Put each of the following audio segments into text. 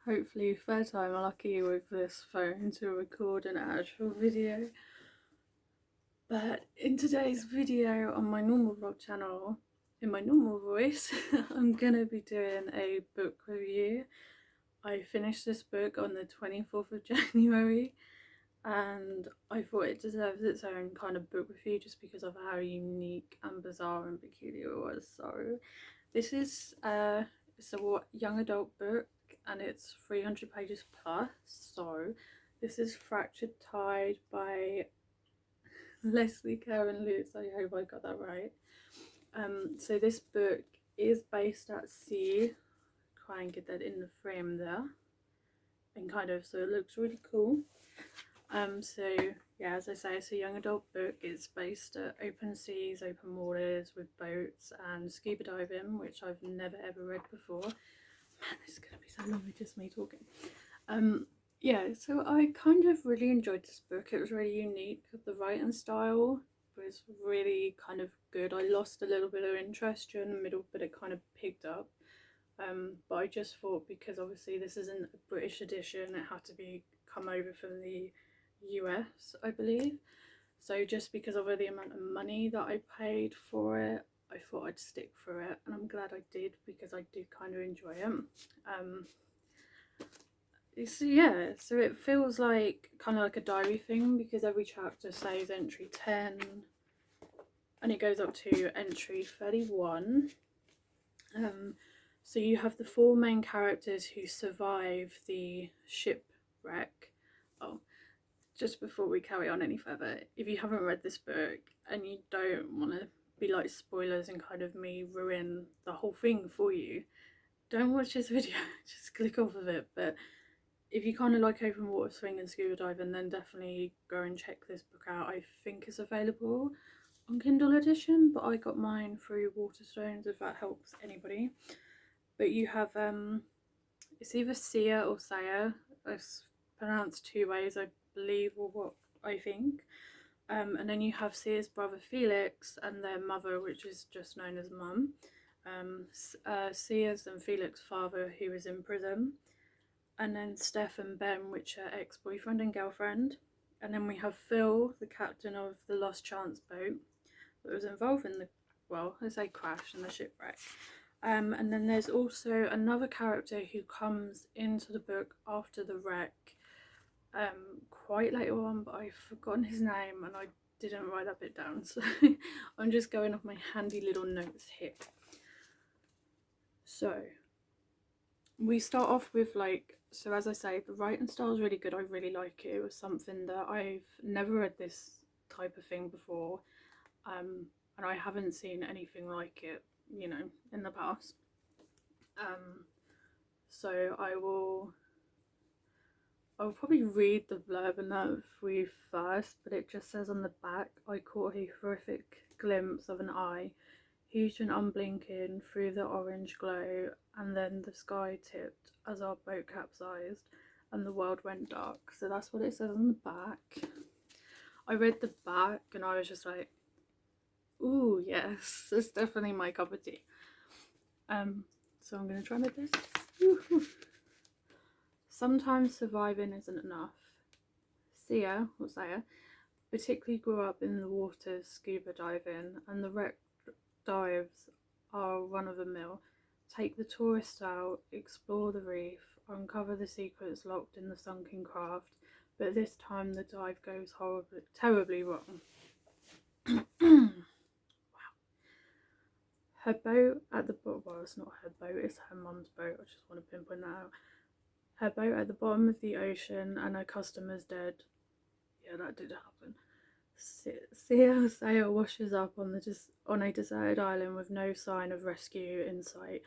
Hopefully third time lucky with this phone to record an actual video. But in today's video on my normal vlog channel, in my normal voice, I'm gonna be doing a book review. I finished this book on the 24th of January and I thought it deserves its own kind of book review just because of how unique and bizarre and peculiar it was. So this is it's a young adult book and it's 300 pages plus. So this is Fractured Tide by Leslie Karen Lutz. I hope I got that right. So this book is based at sea. Try and get that in the frame there, and kind of so it looks really cool. So yeah, as I say, it's a young adult book. It's based at open seas, open waters with boats and scuba diving, which I've never ever read before. Man, this is gonna be so long with just me talking. Yeah, so I kind of really enjoyed this book. It was really unique. The writing style was really kind of good. I lost a little bit of interest during the middle, but it kind of picked up. But I just thought, because obviously this isn't a British edition, it had to be come over from the US, I believe. So just because of the amount of money that I paid for it, I thought I'd stick for it, and I'm glad I did because I did kind of enjoy it. So yeah, so it feels like kind of like a diary thing because every chapter says entry 10 and it goes up to entry 31. So you have the four main characters who survive the shipwreck. Oh, just before we carry on any further, if you haven't read this book and you don't want to be like spoilers and kind of me ruin the whole thing for you, don't watch this video, just click off of it. But if you kind of like open water swing and scuba diving, then definitely go and check this book out. I think it's available on Kindle edition, but I got mine through Waterstones, if that helps anybody. But you have it's either Sia or Saya. It's pronounced two ways, I believe, or what I think. And then you have Sia's brother Felix and their mother, which is just known as Mum. Sia's and Felix's father, who is in prison. And then Steph and Ben, which are ex-boyfriend and girlfriend. And then we have Phil, the captain of the Lost Chance boat that was involved in the, well, I say crash and the shipwreck. And then there's also another character who comes into the book after the wreck, quite later on, but I've forgotten his name and I didn't write that bit down, so I'm just going off my handy little notes here. So we start off with so as I say, the writing style is really good. I really like it. It was something that I've never read this type of thing before, and I haven't seen anything like it, you know, in the past. So I'll probably read the blurb and that for you first, but it just says on the back, I caught a horrific glimpse of an eye, huge and unblinking through the orange glow, and then the sky tipped as our boat capsized and the world went dark. So that's what it says on the back. I read the back and I was just like, ooh, yes, it's definitely my cup of tea. So I'm gonna try my best. Sometimes surviving isn't enough. Sia, or Saya, particularly grew up in the waters scuba diving, and the wreck dives are run of the mill. Take the tourist out, explore the reef, uncover the secrets locked in the sunken craft, but this time the dive goes terribly wrong. Wow. Her boat at the bottom, well, it's not her boat, it's her mum's boat, I just want to pinpoint that out. Her boat at the bottom of the ocean and her customer's dead. Yeah, that did happen. Saya washes up on a deserted island with no sign of rescue in sight.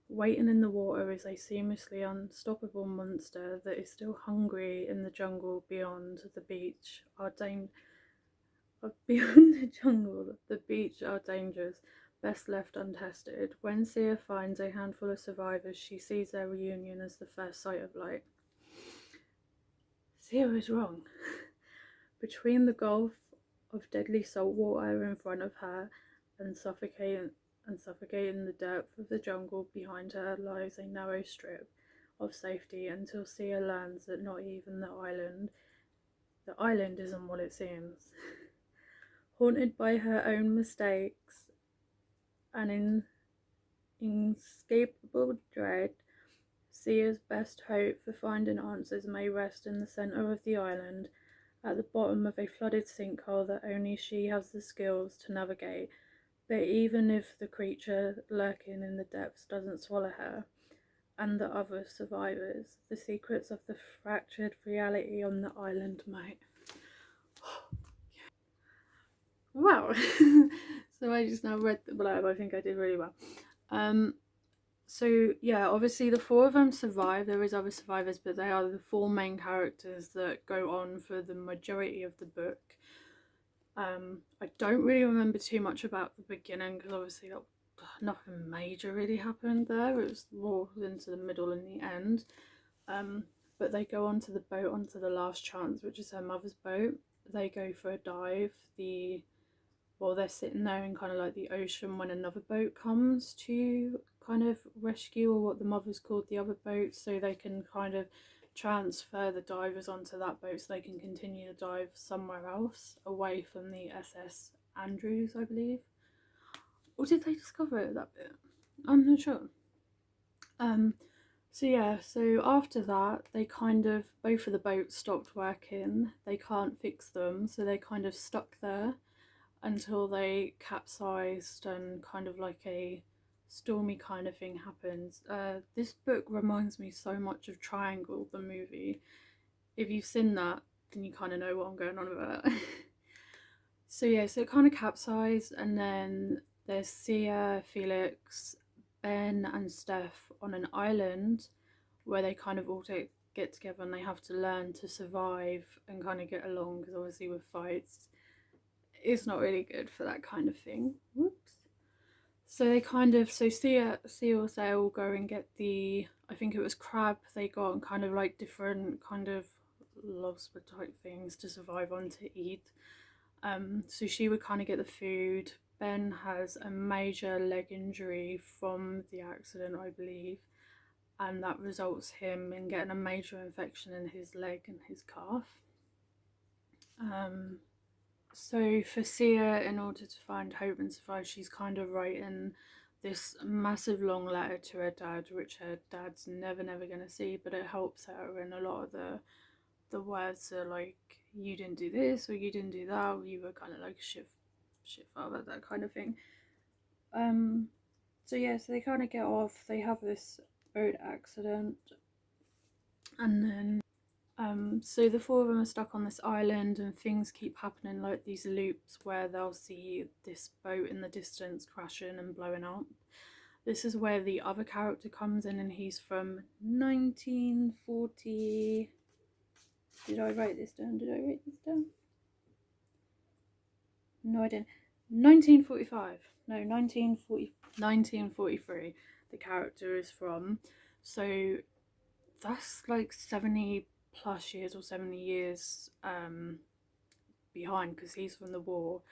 Waiting in the water is a seamlessly unstoppable monster that is still hungry in the jungle beyond the beach. Beyond the jungle, the beach are dangerous, best left untested. When Sia finds a handful of survivors, she sees their reunion as the first sight of light. Sia is wrong. Between the gulf of deadly salt water in front of her and suffocating the depth of the jungle behind her lies a narrow strip of safety until Sia learns that not even the island isn't what it seems. Haunted by her own mistakes and in inescapable dread, Sia's best hope for finding answers may rest in the centre of the island, at the bottom of a flooded sinkhole that only she has the skills to navigate. But even if the creature lurking in the depths doesn't swallow her and the other survivors, the secrets of the fractured reality on the island might. Wow. So I just now read the blurb. I think I did really well. So yeah, obviously the four of them survive. There is other survivors, but they are the four main characters that go on for the majority of the book. I don't really remember too much about the beginning because obviously nothing major really happened there. It was more into the middle and the end. But they go onto the boat, onto the last chance, which is her mother's boat. They go for a dive. They're sitting there in kind of like the ocean when another boat comes to kind of rescue, or what the mother's called the other boat, so they can kind of transfer the divers onto that boat so they can continue to dive somewhere else away from the SS Andrews, I believe. Or did they discover it that bit? I'm not sure. So after that, they kind of, both of the boats stopped working. They can't fix them, so they kind of stuck there until they capsized and kind of like a stormy kind of thing happens. This book reminds me so much of Triangle, the movie. If you've seen that, then you kind of know what I'm going on about. So it kind of capsized, and then there's Sia, Felix, Ben, and Steph on an island where they kind of all get together and they have to learn to survive and kind of get along, because obviously with fights it's not really good for that kind of thing. Whoops. So they kind of, Sia or Say will go and get I think it was crab they got, and kind of like different kind of lobster type things to survive on to eat. So she would kind of get the food. Ben has a major leg injury from the accident, I believe, and that results him in getting a major infection in his leg and his calf. So for Sia, in order to find hope and survive, she's kind of writing this massive long letter to her dad, which her dad's never going to see, but it helps her. And a lot of the words are like, you didn't do this, or you didn't do that, or you were kind of like shit father, that kind of thing. So they kind of get off. They have this boat accident, and then so the four of them are stuck on this island, and things keep happening, like these loops where they'll see this boat in the distance crashing and blowing up. This is where the other character comes in, and he's from 1940. Did I write this down? No, I didn't. 1945. No, 1943. The character is from. So that's like 70 plus years or 70 years behind, because he's from the war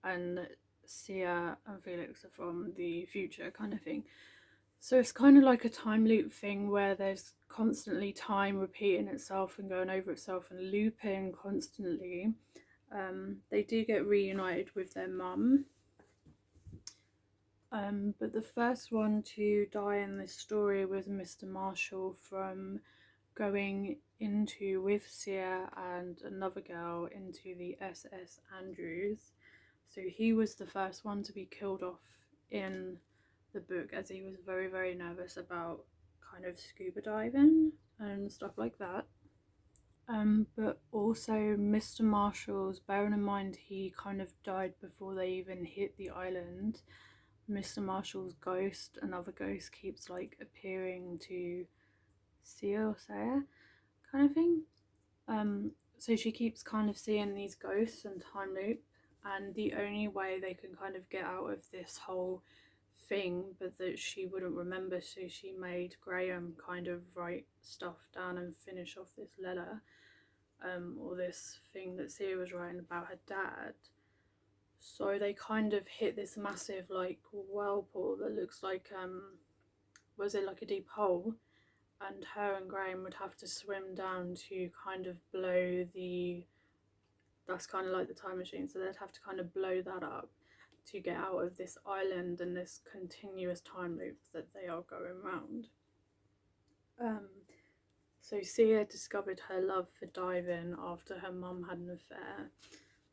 and Sia and Felix are from the future kind of thing. So it's kind of like a time loop thing where there's constantly time repeating itself and going over itself and looping constantly. They do get reunited with their mum. But the first one to die in this story was Mr. Marshall, from going into, with Sia and another girl, into the SS Andrews. So he was the first one to be killed off in the book, as he was very, very nervous about kind of scuba diving and stuff like that. But also Mr. Marshall's, bearing in mind he kind of died before they even hit the island, Mr. Marshall's ghost, another ghost, keeps like appearing to Sia or Saya kind of thing. So she keeps kind of seeing these ghosts and time loop, and the only way they can kind of get out of this whole thing, but that she wouldn't remember, so she made Graham kind of write stuff down and finish off this letter, or this thing that Sia was writing about her dad. So they kind of hit this massive like whirlpool that looks like was it like a deep hole, and her and Graham would have to swim down to kind of blow that's kind of like the time machine, so they'd have to kind of blow that up to get out of this island and this continuous time loop that they are going round. So Sia discovered her love for diving after her mum had an affair,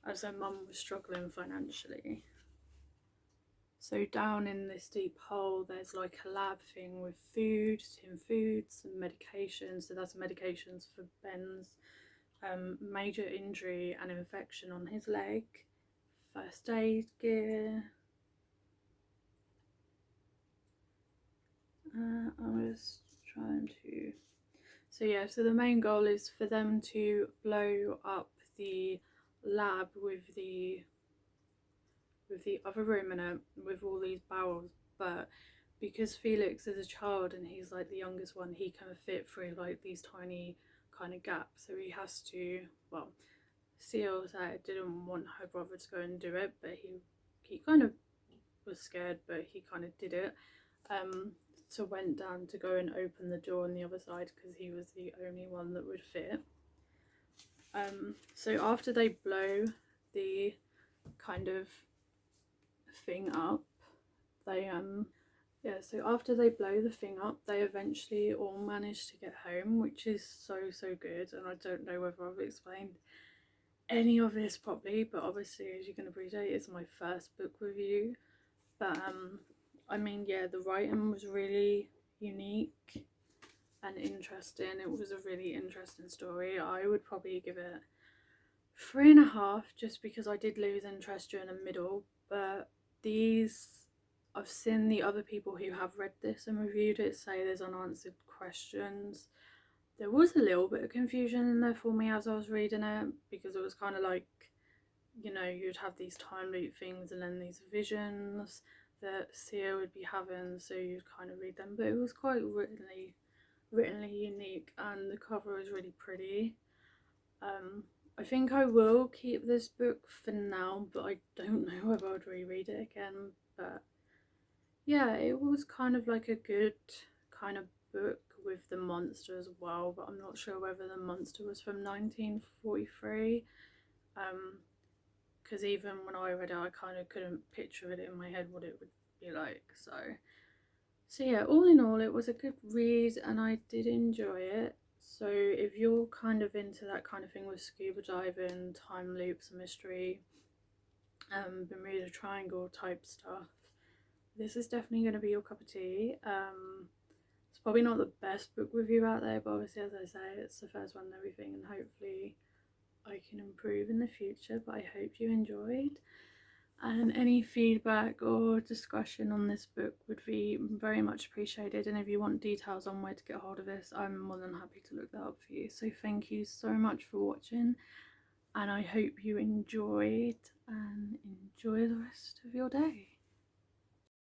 as her mum was struggling financially. So down in this deep hole, there's like a lab thing with food, tin foods and medications. So that's medications for Ben's major injury and infection on his leg, first aid gear. I was trying to... So yeah, so the main goal is for them to blow up the lab with the other room in it, with all these barrels, but because Felix is a child and he's like the youngest one, he can fit through like these tiny kind of gaps, so he has to, well, Seal said didn't want her brother to go and do it, but he kind of was scared, but he kind of did it. So went down to go and open the door on the other side because he was the only one that would fit. So after they blow the kind of thing up, they so after they blow the thing up, they eventually all manage to get home, which is so good. And I don't know whether I've explained any of this properly, but obviously, as you can appreciate, it's my first book review. But I mean, yeah, the writing was really unique and interesting. It was a really interesting story. I would probably give it 3.5 just because I did lose interest during the middle, but I've seen the other people who have read this and reviewed it say there's unanswered questions. There was a little bit of confusion in there for me as I was reading it, because it was kind of like, you know, you'd have these time loop things and then these visions that Sia would be having, so you'd kind of read them, but it was quite writtenly unique, and the cover was really pretty. I think I will keep this book for now, but I don't know whether I'd reread it again. But yeah, it was kind of like a good kind of book with the monster as well, but I'm not sure whether the monster was from 1943, because even when I read it, I kind of couldn't picture it in my head what it would be like. So yeah, all in all, it was a good read and I did enjoy it. So if you're kind of into that kind of thing with scuba diving, time loops, mystery, Bermuda Triangle type stuff, this is definitely going to be your cup of tea. It's probably not the best book review out there, but obviously, as I say, it's the first one and everything, and hopefully I can improve in the future. But I hope you enjoyed, and any feedback or discussion on this book would be very much appreciated. And if you want details on where to get hold of this, I'm more than happy to look that up for you. So thank you so much for watching, and I hope you enjoyed, and enjoy the rest of your day.